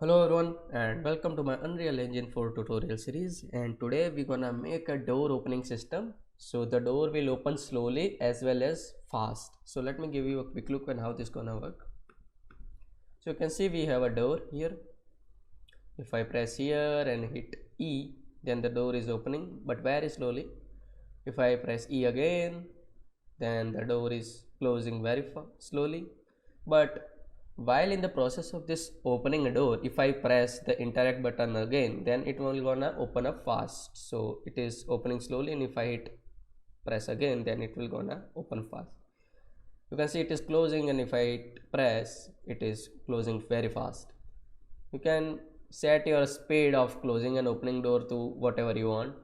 Hello everyone and welcome to my Unreal Engine 4 tutorial series, and today we're gonna make a door opening system. So the door will open slowly as well as fast. So let me give you a quick look on how this gonna work. So you can see we have a door here. If I press here and hit E, then the door is opening but very slowly. If I press E again, then the door is closing very slowly. But while in the process of this opening a door, if I press the interact button again, then it will gonna open up fast. So it is opening slowly, and if I hit press again, then it will gonna open fast. You can see it is closing, and if I hit press, it is closing very fast. You can set your speed of closing and opening door to whatever you want,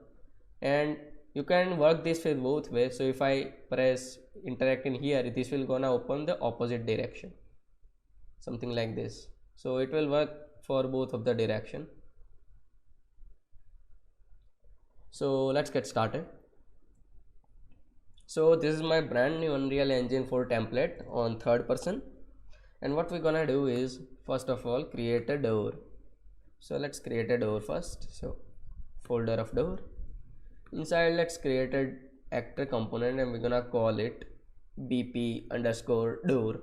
and you can work this with both ways. So if I press interact in here, this will gonna open the opposite direction, something like this. So it will work for both of the direction. So let's get started. So this is my brand new Unreal Engine 4 template on third person, and what we're gonna do is first of all create a door. So let's create a door first. So folder of door, inside let's create an actor component, and we're gonna call it bp underscore door.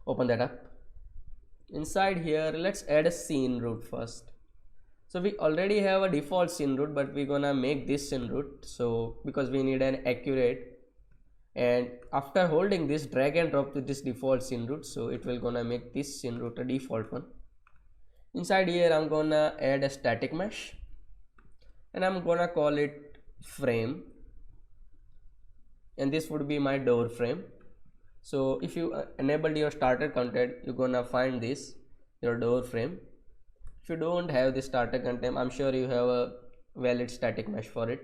Open that up. Inside here let's add a scene root first. So we already have a default scene root, but we're gonna make this scene root, so because we need an accurate, and after holding this, drag and drop to this default scene root, so it will gonna make this scene root a default one. Inside here I'm gonna add a static mesh, and I'm gonna call it frame, and this would be my door frame. So if you enabled your starter content, you're gonna find this, your door frame. If you don't have this starter content, I'm sure you have a valid static mesh for it.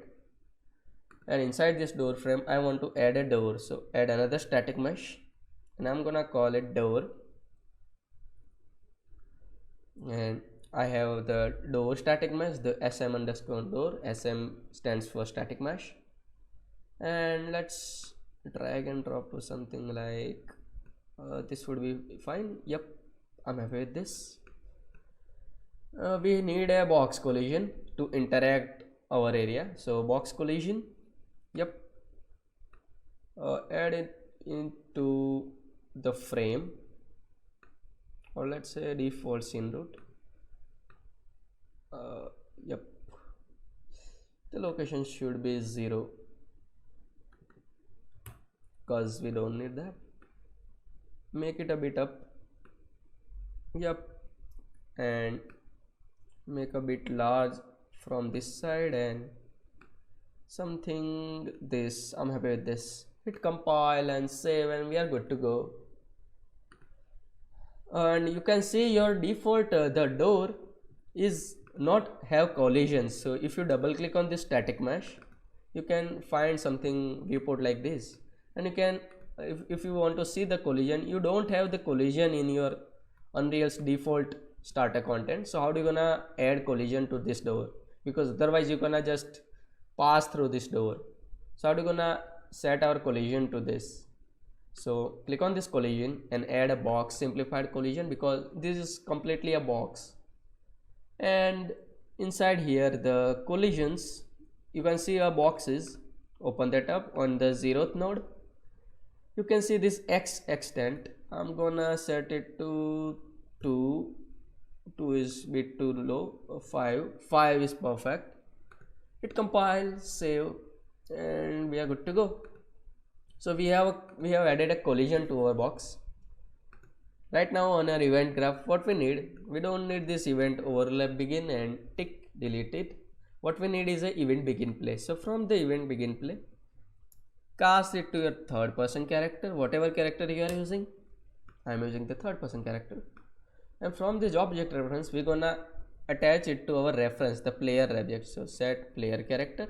And inside this door frame I want to add a door, so add another static mesh, and I'm gonna call it door. And I have the door static mesh, the sm underscore door. Sm stands for static mesh, and let's drag and drop to something like this would be fine. Yep, I'm happy with this. We need a box collision to interact our area, so box collision. Yep, add it into the frame, or let's say default scene root. Yep, the location should be 0 because we don't need that. Make it a bit up. Yep, and make a bit large from this side and something this. I'm happy with this. Hit compile and save, and we are good to go. And you can see your default the door is not have collisions. So if you double click on this static mesh, you can find something viewport like this, and you can if you want to see the collision, you don't have the collision in your Unreal's default starter content. So how do you gonna add collision to this door? Because otherwise you're gonna just pass through this door. So how do you gonna set our collision to this? So click on this collision and add a box simplified collision, because this is completely a box. And inside here the collisions, you can see a boxes. Open that up. On the 0th node you can see this x extent. I'm gonna set it to 2. 2 is bit too low. 5 is perfect. Hit compile, save, and we are good to go. So we have added a collision to our box. Right now on our event graph, what we need, we don't need this event overlap begin and tick, delete it. What we need is a event begin play. So from the event begin play, cast it to your third person character, whatever character you are using. I'm using the third person character, and from this object reference we're gonna attach it to our reference, the player object. So set player character,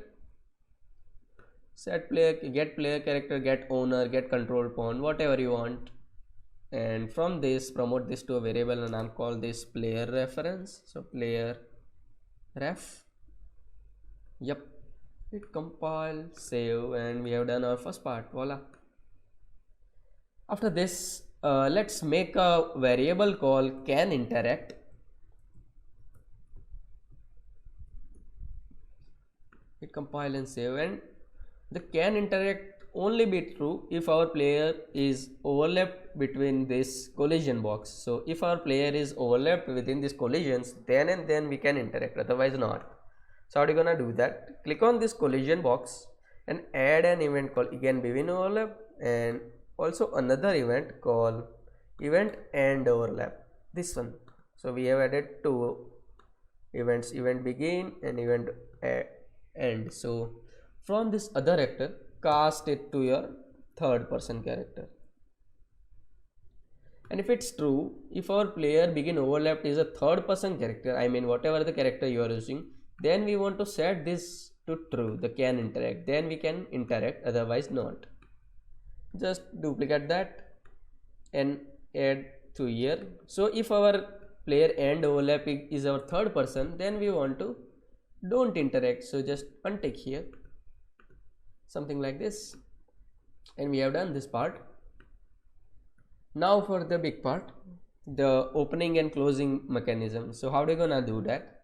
set player, get player character, get owner, get control pawn, whatever you want. And from this promote this to a variable, and I'm call this player reference. So player ref. Yep, hit compile, save, and we have done our first part. Voila. After this let's make a variable called can interact. Hit compile and save, and the can interact only be true if our player is overlapped between this collision box. So if our player is overlapped within these collisions, then and then we can interact, otherwise not. So how are you gonna do that? Click on this collision box and add an event called again begin overlap, and also another event called event end overlap, this one. So we have added two events, event begin and event end. So from this other actor, cast it to your third person character. And if it's true, if our player begin overlapped is a third person character, I mean whatever the character you are using, then we want to set this to true, the can interact, then we can interact, otherwise not. Just duplicate that and add to here. So if our player end overlap is our third person, then we want to don't interact, so just untick here, something like this, and we have done this part. Now for the big part, the opening and closing mechanism. So how are we gonna do that?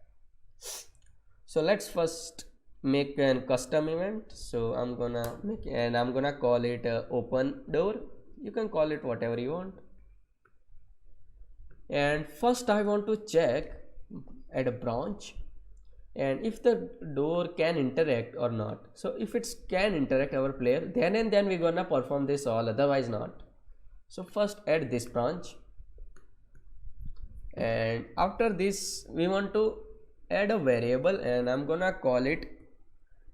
So let's first make a custom event. So I'm gonna make, and I'm gonna call it open door. You can call it whatever you want. And first I want to check at a branch and if the door can interact or not. So if it's can interact our player, then and then we're gonna perform this all, otherwise not. So first add this branch, and after this we want to add a variable, and I'm gonna call it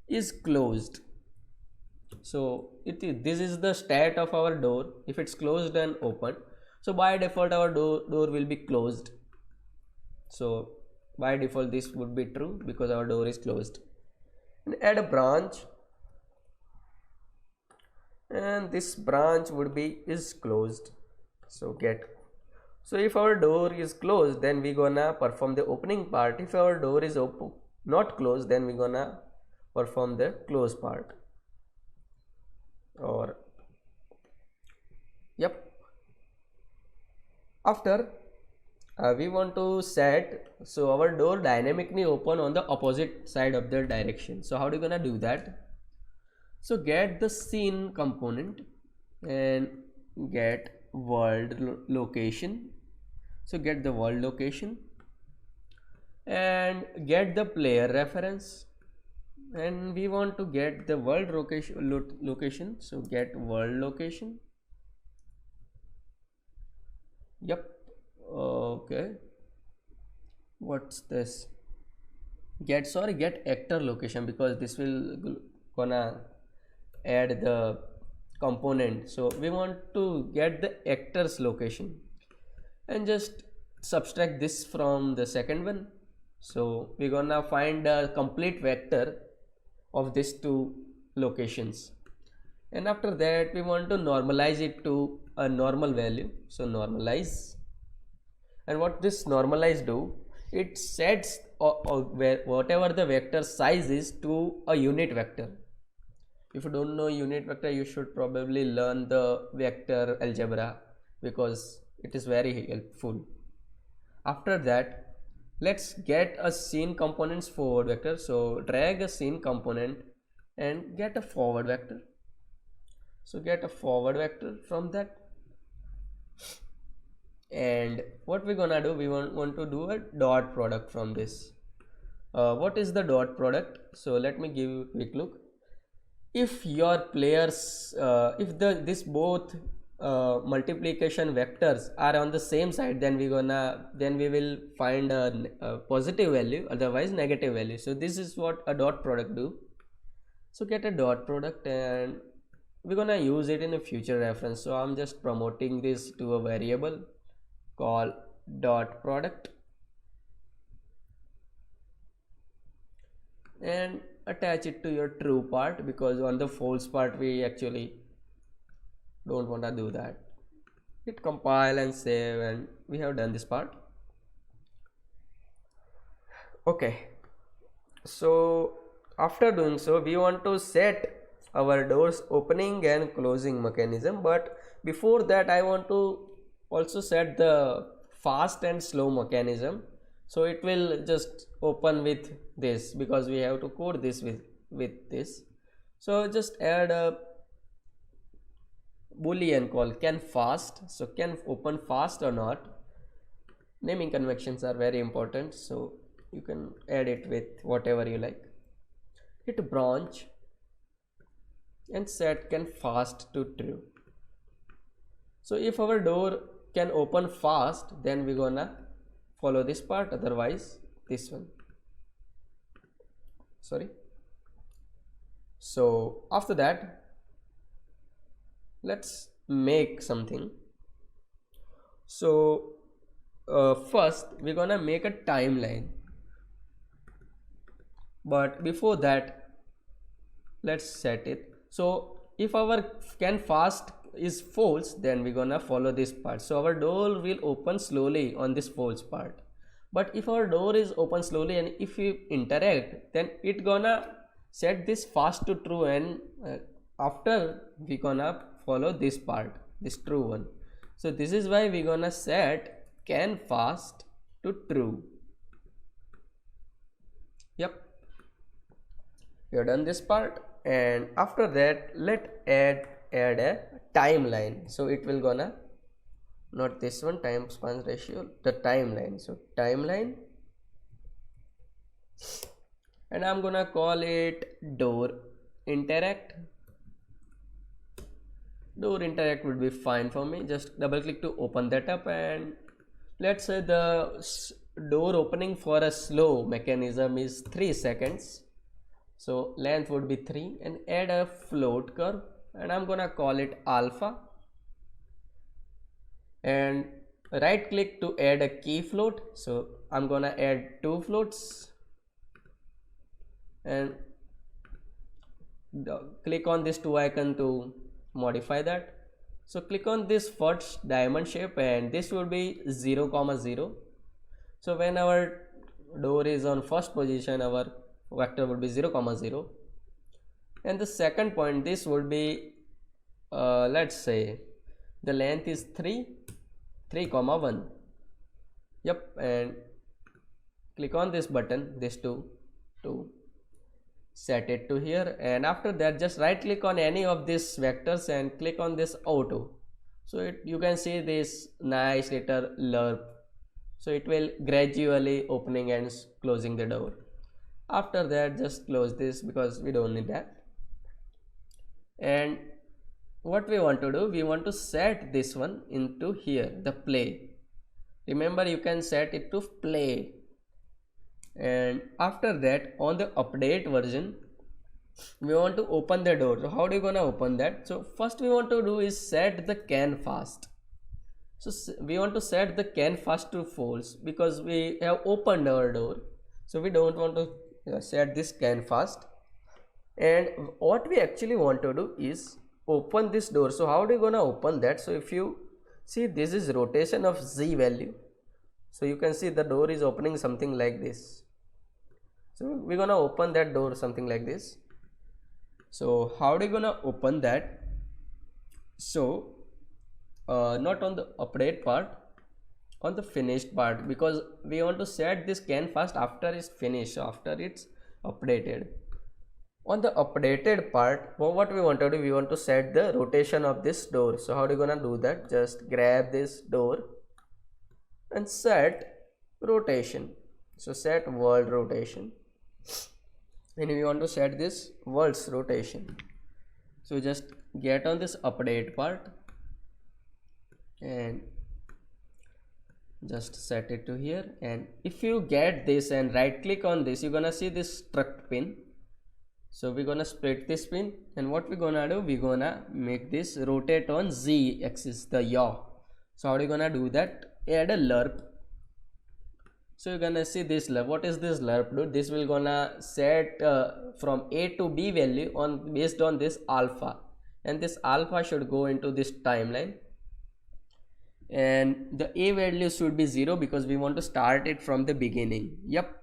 is closed. So this is the stat of our door, if it's closed and open. So by default our door will be closed. So by default this would be true because our door is closed. And add a branch, and this branch would be is closed. So get, so if our door is closed, then we gonna perform the opening part. If our door is open not closed, then we gonna perform the close part. Or yep. After we want to set, so our door dynamically open on the opposite side of the direction. So how are you gonna do that? So get the scene component and get world location. So get the world location and get the player reference, and we want to get the world location. So get world location. Yep. Okay, what's this? Get actor location, because this will gonna add the component. So we want to get the actor's location and just subtract this from the second one. So we're gonna find a complete vector of these two locations, and after that we want to normalize it to a normal value. So normalize, and what this normalize do, it sets whatever the vector size is to a unit vector. If you don't know unit vector, you should probably learn the vector algebra because it is very helpful. After that, let's get a scene components forward vector. So drag a scene component and get a forward vector. So get a forward vector from that. And what we're gonna do, we want to do a dot product from this. What is the dot product? So let me give you a quick look. If your players, if this both multiplication vectors are on the same side, then we will find a positive value, otherwise negative value. So this is what a dot product do. So get a dot product, and we're gonna use it in a future reference. So I'm just promoting this to a variable called dot product, and attach it to your true part, because on the false part we actually don't want to do that. Hit compile and save, and we have done this part. Okay, so after doing so, we want to set our doors opening and closing mechanism, but before that I want to also set the fast and slow mechanism. So it will just open with this because we have to code this with this. So just add a boolean called can fast, so can open fast or not. Naming conventions are very important, so you can add it with whatever you like. Hit branch and set can fast to true. So if our door can open fast, then we're gonna follow this part, otherwise this one. Sorry. So after that, let's make something. So first we're gonna make a timeline, but before that let's set it. So if our can fast is false, then we're gonna follow this part, so our door will open slowly on this false part. But if our door is open slowly and if we interact, then it gonna set this fast to true, and after we gonna follow this part, this true one. So this is why we gonna set can fast to true. Yep, we have done this part, and after that let add a timeline. So it will gonna, not this one, time span ratio, the timeline. So timeline, and I'm gonna call it door interact. Door interact would be fine for me. Just double click to open that up, and let's say the door opening for a slow mechanism is 3 seconds. So length would be 3, and add a float curve, and I'm gonna call it alpha, and right click to add a key float. So I'm gonna add 2 floats, and click on this 2 icon to modify that. So click on this first diamond shape, and this will be 0, 0. So when our door is on first position, our vector would be 0, 0. And the second point, this would be let's say the length is 3, 1. Yep, and click on this button, this to set it to here, and after that just right click on any of these vectors and click on this auto. So you can see this nice little lerp, so it will gradually opening and closing the door. After that just close this because we don't need that. And what we want to do, we want to set this one into here, the play. Remember, you can set it to play. And after that, on the update version, we want to open the door. So how do you gonna open that? So first we want to do is set the can fast. So we want to set the can fast to false because we have opened our door, so we don't want to set this can fast. And what we actually want to do is open this door. So how do you gonna open that? So if you see, this is rotation of z value, so you can see the door is opening something like this. So we're gonna open that door something like this. So how are you gonna open that? So not on the update part, on the finished part, because we want to set this can fast after it's finished, after it's updated. On the updated part, what we want to do, we want to set the rotation of this door. So how are you gonna do that? Just grab this door and set rotation. So set world rotation, and we want to set this world's rotation. So just get on this update part and just set it to here. And if you get this and right click on this, you're gonna see this struct pin. So we're gonna split this pin, and what we're gonna do, we're gonna make this rotate on z axis, the yaw. So how are you gonna do that? Add a lerp. So you're gonna see this lerp. What is this lerp do? This will gonna set from a to b value on based on this alpha, and this alpha should go into this timeline, and the a value should be 0 because we want to start it from the beginning. Yep.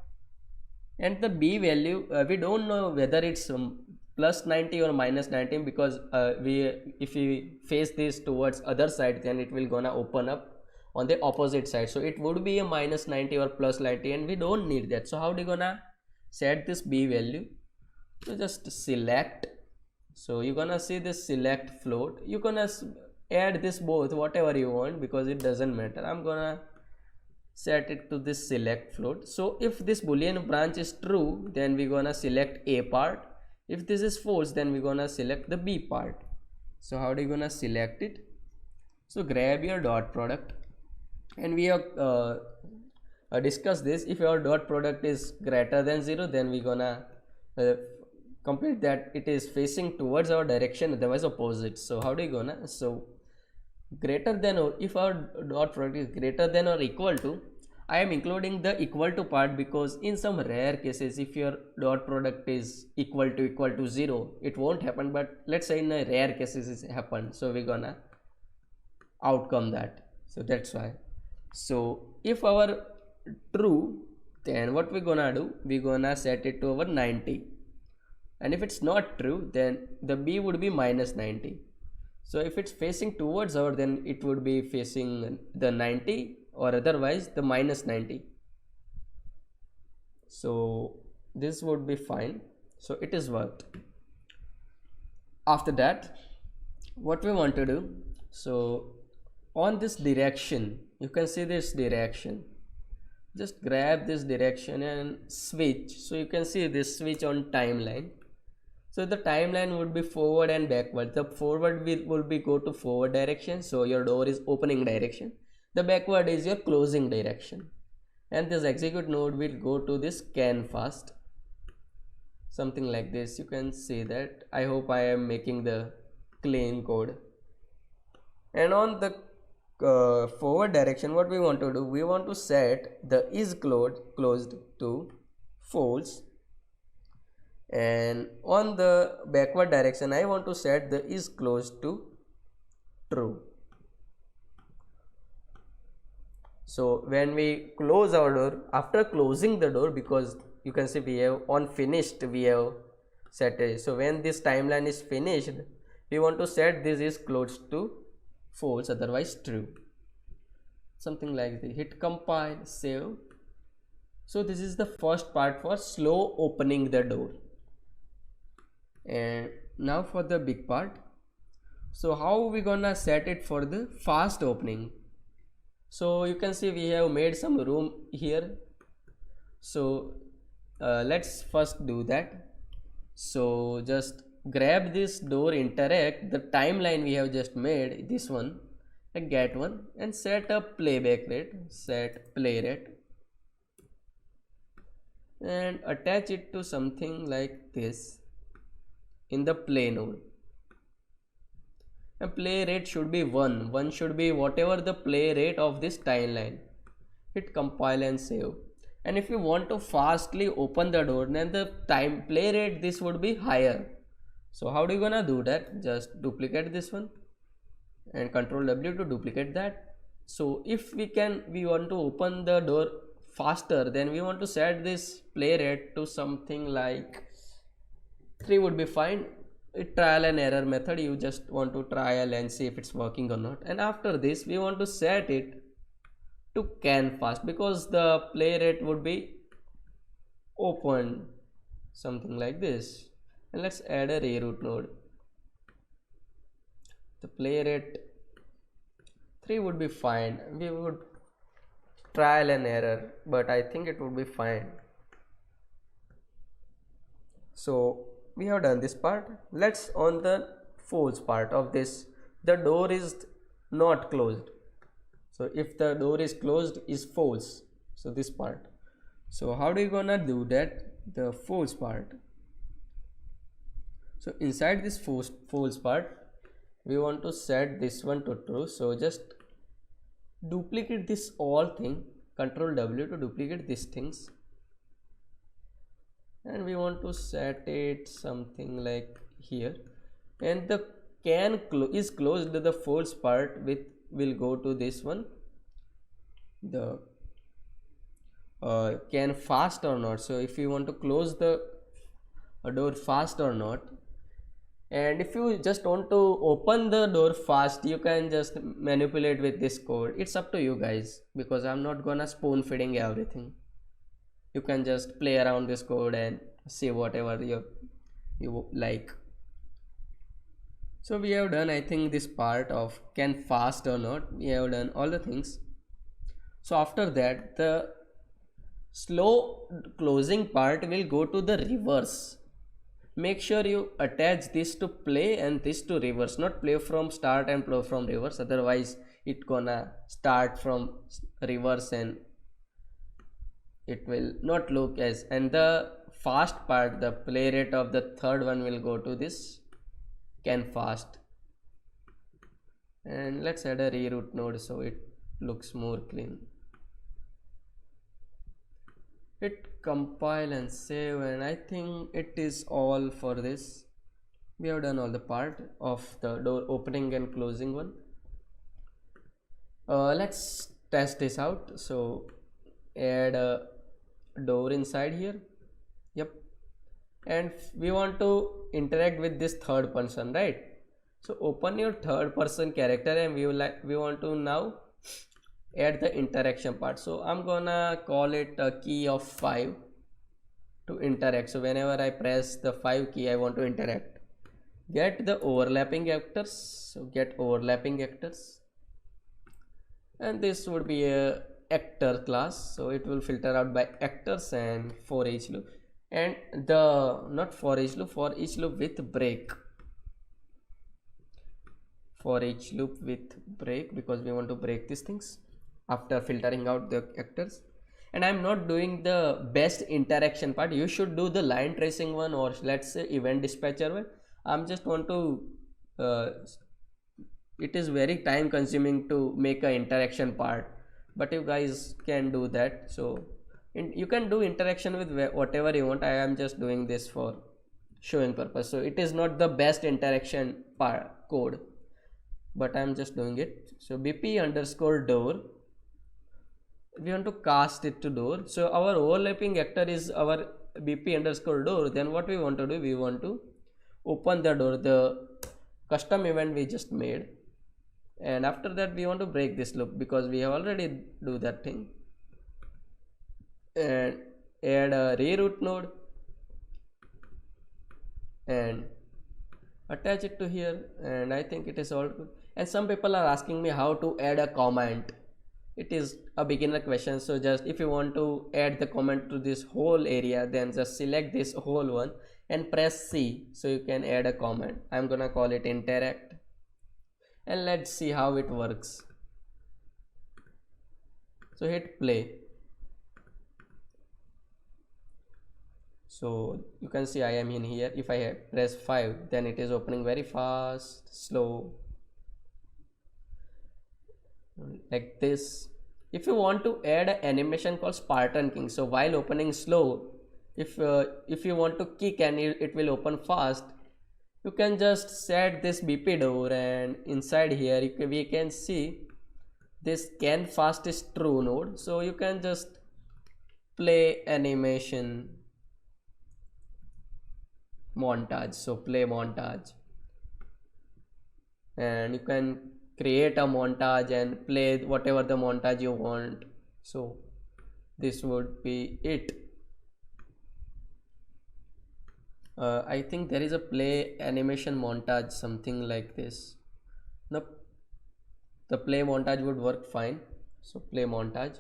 And the b value, we don't know whether it's plus 90 or minus 19, because if we face this towards other side, then it will gonna open up. on the opposite side, so it would be a minus 90 or plus 90, and we don't need that. So how do you gonna set this b value? So just select. So you're gonna see this select float. You're gonna add this both whatever you want because it doesn't matter. I'm gonna set it to this select float. So if this boolean branch is true, then we're gonna select a part. If this is false, then we're gonna select the b part. So how do you gonna select it? So grab your dot product, and we have discussed this. If your dot product is greater than 0, then we're gonna complete that it is facing towards our direction, otherwise opposite. So how do you gonna, so greater than, or if our dot product is greater than or equal to, I am including the equal to part because in some rare cases if your dot product is equal to 0, it won't happen, but let's say in a rare cases it happened, so we're gonna outcome that. So that's why. So if our true, then what we're gonna do, we're gonna set it to our 90, and if it's not true, then the b would be minus 90. So if it's facing towards our, then it would be facing the 90, or otherwise the minus 90. So this would be fine. So it is worked. After that, what we want to do, so on this direction, you can see this direction, just grab this direction and switch. So you can see this switch on timeline. So the timeline would be forward and backward. The forward will be go to forward direction, so your door is opening direction. The backward is your closing direction, and this execute node will go to this can fast, something like this. You can see that. I hope I am making the clean code. And on the forward direction, what we want to do, we want to set the is closed to false, and on the backward direction I want to set the is closed to true. So when we close our door, after closing the door, because you can see we have on finished, we have set it. So when this timeline is finished, we want to set this is closed to false, otherwise true, something like this. Hit compile, save. So this is the first part for slow opening the door. And now for the big part. So how we gonna set it for the fast opening? So you can see we have made some room here. So let's first do that. So just grab this door interact, the timeline we have just made, this one, and get one, and set a playback rate, set play rate, and attach it to something like this in the play node. And play rate should be 1 should be whatever the play rate of this timeline. Hit compile and save. And if you want to fastly open the door, then the time play rate this would be higher. So how do you gonna do that? Just duplicate this one and Control W to duplicate that. So if we want to open the door faster, then we want to set this play rate to something like 3 would be fine. It trial and error method, you just want to trial and see if it's working or not. And after this we want to set it to can fast, because the play rate would be open, something like this. And let's add a reroute node. The play rate 3 would be fine. We would trial and error, but I think it would be fine. So we have done this part. Let's on the false part of this. The door is not closed. So if the door is closed is false. So this part. So how do you gonna do that? The false part. So inside this false part, we want to set this one to true. So just duplicate this all thing. Control W to duplicate these things. And we want to set it something like here, and the can is closed, the false part will go to this one, the can fast or not. So if you want to close the door fast or not, And if you just want to open the door fast, you can just manipulate with this code. It's up to you guys, because I'm not gonna spoon feeding everything. You can just play around this code and see whatever you like. So we have done, I think, this part of can fast or not. We have done all the things. So after that, the slow closing part will go to the reverse. Make sure you attach this to play and this to reverse, not play from start and play from reverse, otherwise it gonna start from reverse and it will not look as. And the fast part, the play rate of the third one, will go to this can fast. And let's add a reroute node so it looks more clean. Hit compile and save, and I think it is all for this. We have done all the part of the door opening and closing one. Let's test this out. So add a door inside here. Yep. And we want to interact with this third person, right? So open your third person character, and we want to now add the interaction part. So I'm gonna call it a key of 5 to interact. So whenever I press the 5 key, I want to interact. Get the overlapping actors. So get overlapping actors, and this would be a actor class, so it will filter out by actors. And for each loop, and the not for each loop, for each loop with break, for each loop with break, because we want to break these things after filtering out the actors. And I'm not doing the best interaction part. You should do the line tracing one, or let's say event dispatcher one. I'm just want to it is very time consuming to make a interaction part, but you guys can do that. So you can do interaction with whatever you want. I am just doing this for showing purpose, so it is not the best interaction part code, but I'm just doing it. So bp underscore door, we want to cast it to door. So our overlapping actor is our bp underscore door. Then what we want to do, we want to open the door, the custom event we just made, and after that we want to break this loop because we have already do that thing. And add a reroute node and attach it to here, and I think it is all good. And some people are asking me how to add a comment. It is a beginner question, so just if you want to add the comment to this whole area, then just select this whole one and press C, so you can add a comment. I'm gonna call it interact, and let's see how it works. So hit play. So you can see I am in here. If I press 5, then it is opening very fast, slow, like this. If you want to add an animation called Spartan King, so while opening slow, if you want to kick and it will open fast, you can just set this bp door, and inside here we can see this can fast is true node. So you can just play animation montage, so play montage, and you can create a montage and play whatever the montage you want. So this would be it. I think there is a play animation montage, something like this. Nope, the play montage would work fine. So play montage,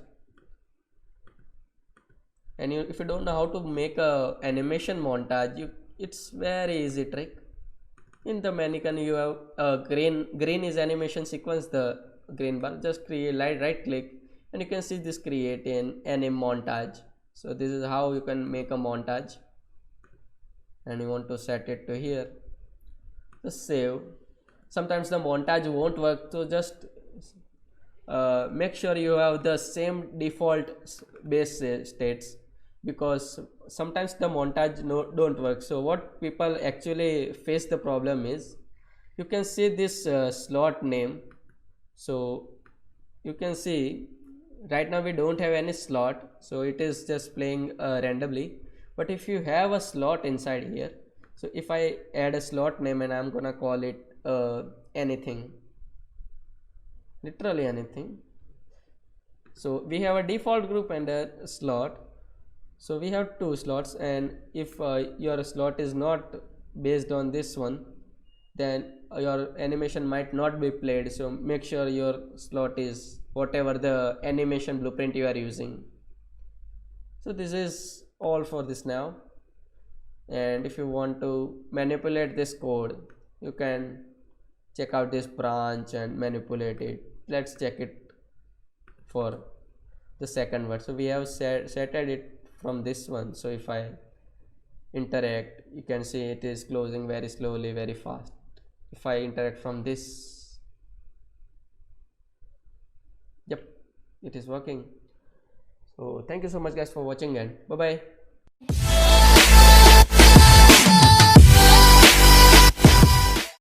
and if you don't know how to make a animation montage, it's very easy trick. In the mannequin you have green is animation sequence, the green bar. Just create right click, and you can see this create an anim montage. So this is how you can make a montage, and you want to set it to here. Just save. Sometimes the montage won't work, so just make sure you have the same default base states, because sometimes the montage don't work. So what people actually face the problem is, you can see this slot name. So you can see right now we don't have any slot, so it is just playing randomly. But if you have a slot inside here, So if I add a slot name and I'm gonna call it anything, literally anything. So we have a default group and a slot. So we have two slots, and if your slot is not based on this one, then your animation might not be played. So make sure your slot is whatever the animation blueprint you are using. So this is all for this now, and if you want to manipulate this code, you can check out this branch and manipulate it. Let's check it for the second word. So we have set it from this one. So if I interact, you can see it is closing very slowly, very fast. If I interact from this, yep, it is working. So thank you so much guys for watching, and bye bye.